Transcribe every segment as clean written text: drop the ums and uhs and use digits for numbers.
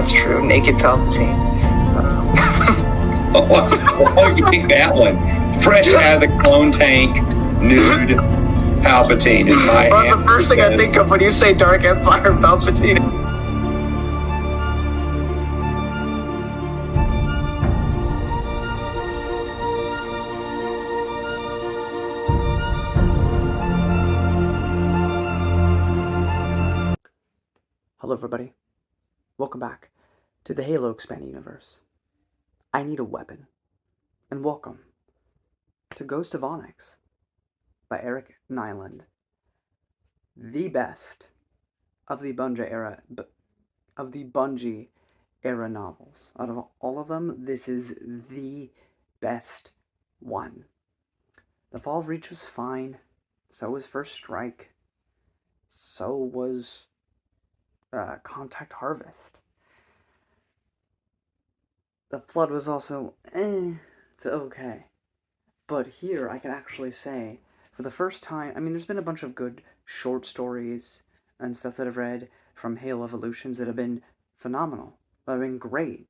that's true. Naked Palpatine. Oh, you pick that one. Fresh out of the clone tank, nude Palpatine is my Well, that's the first thing I think of when you say Dark Empire Palpatine. Hello everybody, welcome back to the Halo Expanded Universe. I need a weapon, and welcome to Ghost of Onyx by Eric Nylund. The best of the Bungie era novels. Out of all of them, this is the best one. The Fall of Reach was fine, so was First Strike, so was Contact Harvest. The Flood was also, it's okay. But here, I can actually say, for the first time, I mean, there's been a bunch of good short stories and stuff that I've read from Halo Evolutions that have been phenomenal, that have been great.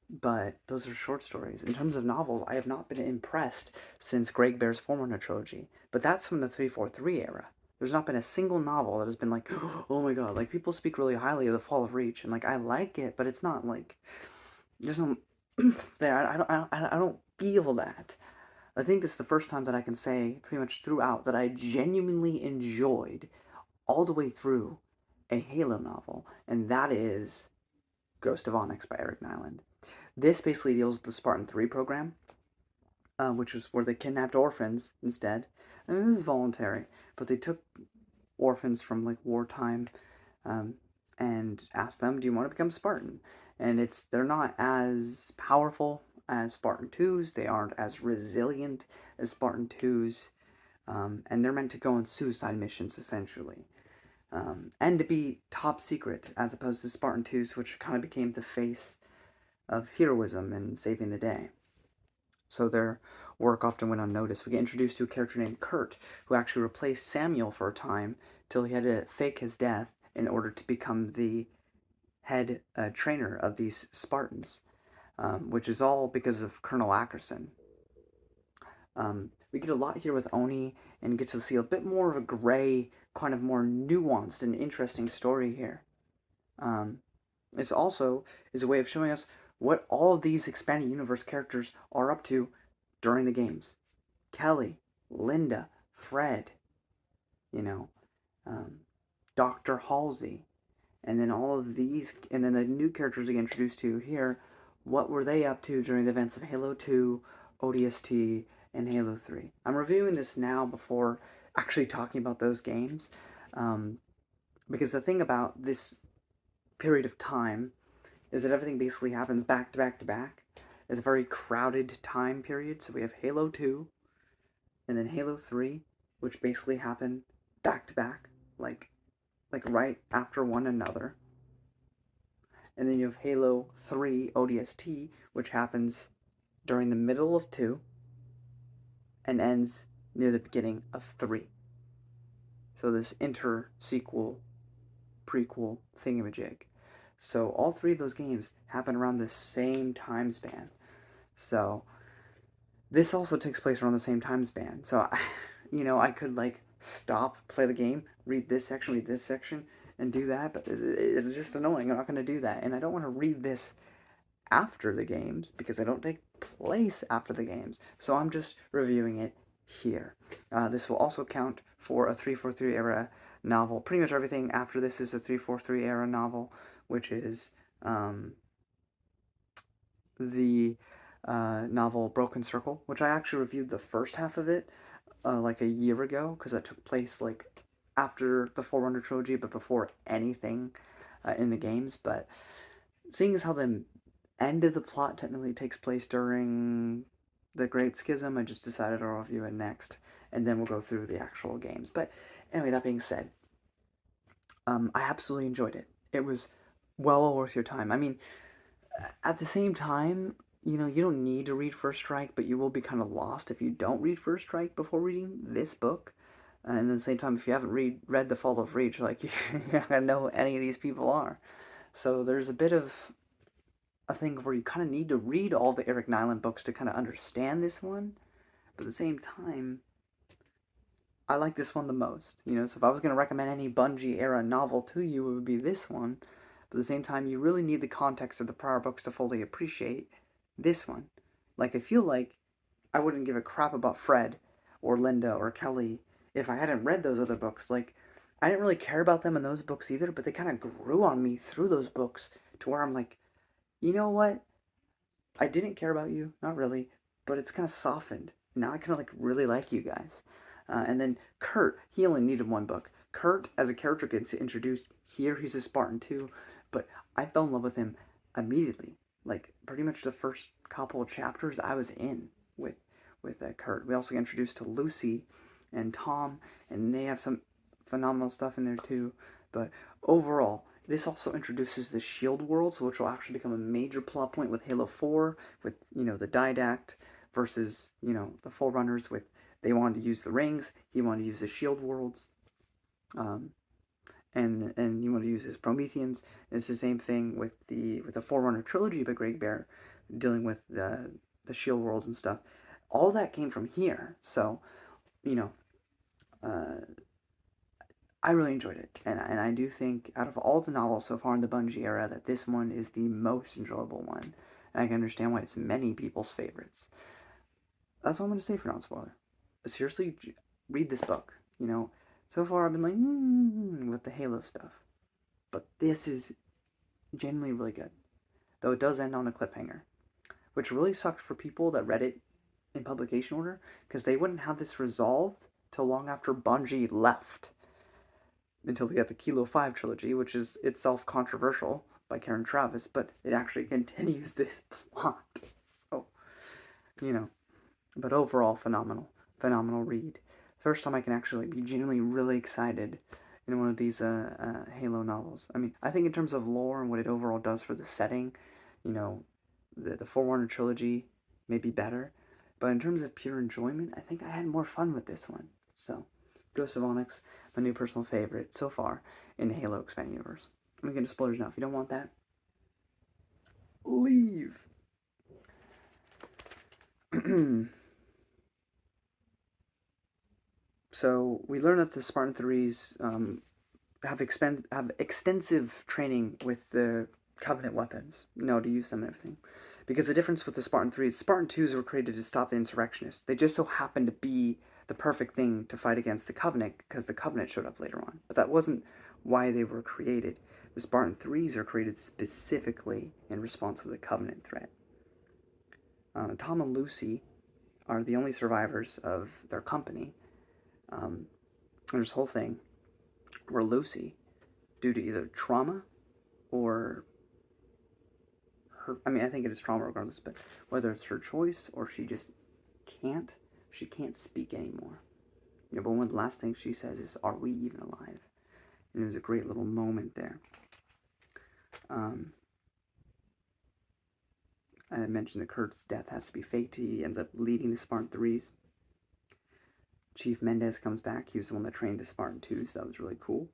But those are short stories. In terms of novels, I have not been impressed since Greg Bear's Forerunner trilogy. But that's from the 343 era. There's not been a single novel that has been like, oh my god, like, people speak really highly of The Fall of Reach, and, like, I like it, but it's not, like, there's no, there, I don't feel that. I think this is the first time that I can say, pretty much throughout, that I genuinely enjoyed, all the way through, a Halo novel, and that is Ghost of Onyx by Eric Nylund. This basically deals with the Spartan 3 program, which was where they kidnapped orphans instead. And it was voluntary, but they took orphans from, like, wartime and asked them, do you want to become Spartan? And they're not as powerful as Spartan 2s, they aren't as resilient as Spartan 2s, and they're meant to go on suicide missions, essentially. And to be top secret, as opposed to Spartan 2s, which kind of became the face of heroism and saving the day. So their work often went unnoticed. We get introduced to a character named Kurt, who actually replaced Samuel for a time, till he had to fake his death in order to become the head trainer of these Spartans, which is all because of Colonel Ackerson. We get a lot here with Oni, and get to see a bit more of a gray, kind of more nuanced and interesting story here. This also is a way of showing us what all of these expanded universe characters are up to during the games. Kelly, Linda, Fred, Dr. Halsey, and then all of these, and then the new characters we get introduced to here, what were they up to during the events of Halo 2, ODST, and Halo 3. I'm reviewing this now before actually talking about those games, because the thing about this period of time is that everything basically happens back to back to back. It's a very crowded time period, so we have Halo 2, and then Halo 3, which basically happen back to back, like right after one another. And then you have Halo 3 ODST, which happens during the middle of 2, and ends near the beginning of 3. So this inter-sequel, prequel thingamajig. So all three of those games happen around the same time span. So this also takes place around the same time span. So, I could, like, stop, play the game, read this section, and do that, but it's just annoying. I'm not going to do that. And I don't want to read this after the games, because they don't take place after the games. So I'm just reviewing it here. This will also count for a 343 era novel. Pretty much everything after this is a 343 era novel, which is the novel Broken Circle, which I actually reviewed the first half of it like a year ago, because that took place like after the Forerunner trilogy, but before anything in the games. But seeing as how the end of the plot technically takes place during the Great Schism, I just decided I'll review it next, and then we'll go through the actual games. But anyway, that being said, I absolutely enjoyed it. It was well worth your time. I mean, at the same time, you don't need to read First Strike, but you will be kind of lost if you don't read First Strike before reading this book. And at the same time, if you haven't read The Fall of Reach, like, you're not going to know who any of these people are. So there's a bit of a thing where you kind of need to read all the Eric Nylund books to kind of understand this one, but at the same time, I like this one the most. You know, so if I was going to recommend any Bungie era novel to you, it would be this one. But at the same time, you really need the context of the prior books to fully appreciate this one. Like, I feel like I wouldn't give a crap about Fred or Linda or Kelly if I hadn't read those other books. Like, I didn't really care about them in those books either, but they kind of grew on me through those books to where I'm like, you know what? I didn't care about you, not really, but it's kind of softened. Now I kind of like really like you guys. And then Kurt, he only needed one book. Kurt, as a character, gets introduced here. He's a Spartan too, but I fell in love with him immediately. Like pretty much the first couple of chapters, I was in with Kurt. We also get introduced to Lucy and Tom, and they have some phenomenal stuff in there too. But overall, this also introduces the Shield worlds, which will actually become a major plot point with Halo 4, with, you know, the Didact versus, you know, the Forerunners with, they wanted to use the rings, he wanted to use the Shield worlds, and he wanted to use his Prometheans. It's the same thing with the Forerunner trilogy by Greg Bear, dealing with the Shield worlds and stuff. All that came from here, so, you know, I really enjoyed it, and I do think out of all the novels so far in the Bungie era that this one is the most enjoyable one, and I can understand why it's many people's favorites. That's all I'm going to say for non-spoiler. Seriously, read this book. You know, so far I've been like, with the Halo stuff, but this is genuinely really good, though it does end on a cliffhanger, which really sucked for people that read it in publication order, because they wouldn't have this resolved till long after Bungie left. Until we got the Kilo 5 trilogy, which is itself controversial by Karen Travis, but it actually continues this plot. So, you know, but overall, phenomenal read. First time I can actually be genuinely really excited in one of these Halo novels. I mean, I think in terms of lore and what it overall does for the setting, you know, the Forerunner trilogy may be better, but in terms of pure enjoyment, I think I had more fun with this one. So, Ghosts of Onyx, my new personal favorite so far in the Halo expanded universe. I'm gonna get into spoilers now. If you don't want that, leave. So we learn that the Spartan 3s have extensive training with the Covenant weapons, you know, to use them and everything. Because the difference with the Spartan 3s, Spartan 2s were created to stop the insurrectionists. They just so happened to be the perfect thing to fight against the Covenant, because the Covenant showed up later on. But that wasn't why they were created. The Spartan 3s are created specifically in response to the Covenant threat. Tom and Lucy are the only survivors of their company. There's this whole thing where Lucy, due to either trauma or her, I mean, I think it is trauma regardless, but whether it's her choice or she just can't, she can't speak anymore. You know, but one of the last things she says is, "Are we even alive?" And it was a great little moment there. I mentioned that Kurt's death has to be faked. He ends up leading the Spartan 3s. Chief Mendez comes back. He was the one that trained the Spartan 2s. So that was really cool.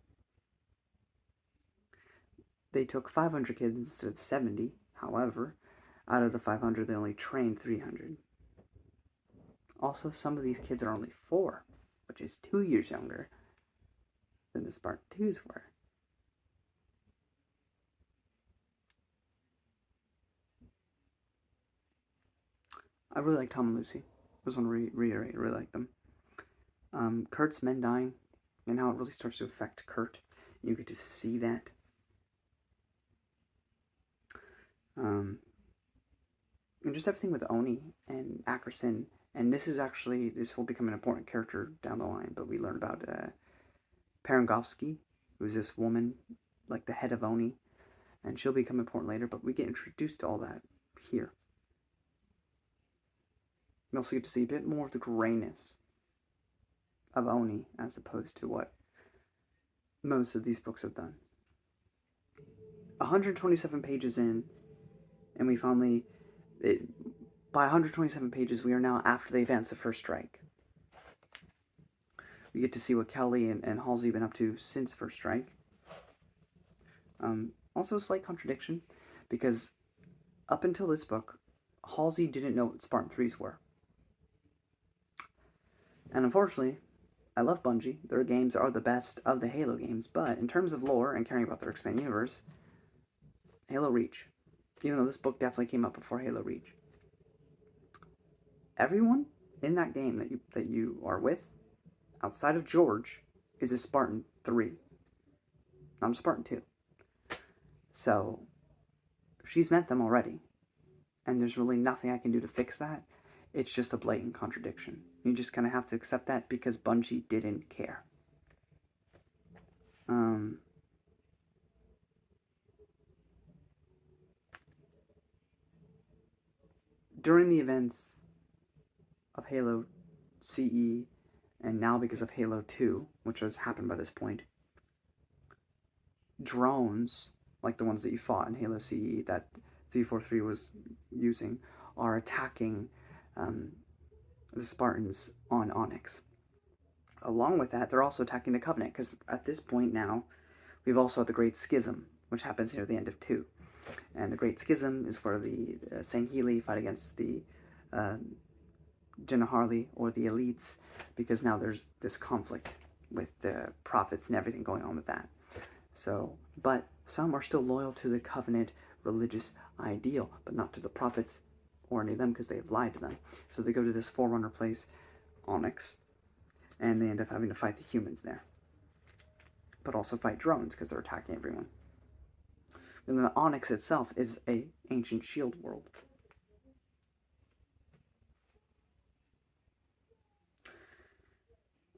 They took 500 kids instead of 70. However, out of the 500, they only trained 300. Also, some of these kids are only 4, which is 2 years younger than the Spartan 2s were. I really like Tom and Lucy. I just want to reiterate, I really like them. Kurt's men dying, and how it really starts to affect Kurt. You get to see that. And just everything with Oni and Ackerson, and this will become an important character down the line, but we learn about Parangovsky, who's this woman, like the head of Oni, and she'll become important later, but we get introduced to all that here. We also get to see a bit more of the grayness of Oni as opposed to what most of these books have done. 127 pages in, and we finally, by 127 pages, we are now after the events of First Strike. We get to see what Kelly and Halsey have been up to since First Strike. Also a slight contradiction, because up until this book, Halsey didn't know what Spartan 3s were. And unfortunately, I love Bungie. Their games are the best of the Halo games, but in terms of lore and caring about their expanded universe, Halo Reach. Even though this book definitely came out before Halo Reach. Everyone in that game that you are with, outside of George, is a Spartan 3. Not a Spartan 2. So, she's met them already. And there's really nothing I can do to fix that. It's just a blatant contradiction. You just kind of have to accept that because Bungie didn't care. During the events of Halo CE, and now because of Halo 2, which has happened by this point, drones, like the ones that you fought in Halo CE that 343 was using, are attacking the Spartans on Onyx. Along with that, they're also attacking the Covenant, because at this point now, we've also had the Great Schism, which happens near the end of 2. And the Great Schism is where the Sangheili fight against the Jinaharli, or the elites, because now there's this conflict with the prophets and everything going on with that. So, but some are still loyal to the Covenant religious ideal, but not to the prophets or any of them because they've lied to them. So they go to this Forerunner place, Onyx, and they end up having to fight the humans there. But also fight drones because they're attacking everyone. And the Onyx itself is a ancient shield world.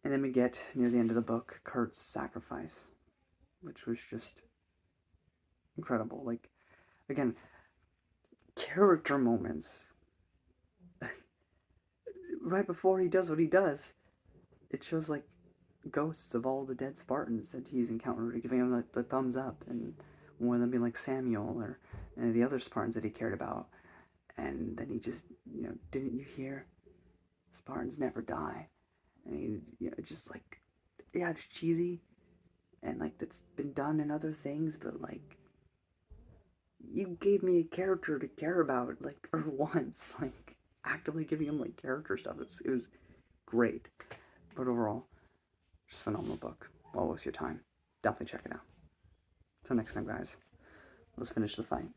And then we get, near the end of the book, Kurt's sacrifice, which was just incredible. Like, again, character moments. Right before he does what he does, it shows, like, ghosts of all the dead Spartans that he's encountered, giving him like, the thumbs up, and one of them being like Samuel or any of the other Spartans that he cared about. And then he just, didn't you hear? Spartans never die. And he, just like, yeah, it's cheesy, and like that's been done in other things, but like, you gave me a character to care about, like, for once, like, actively giving him like character stuff. It was great. But overall, just a phenomenal book. Well worth your time. Definitely check it out. Till next time, guys. Let's finish the fight.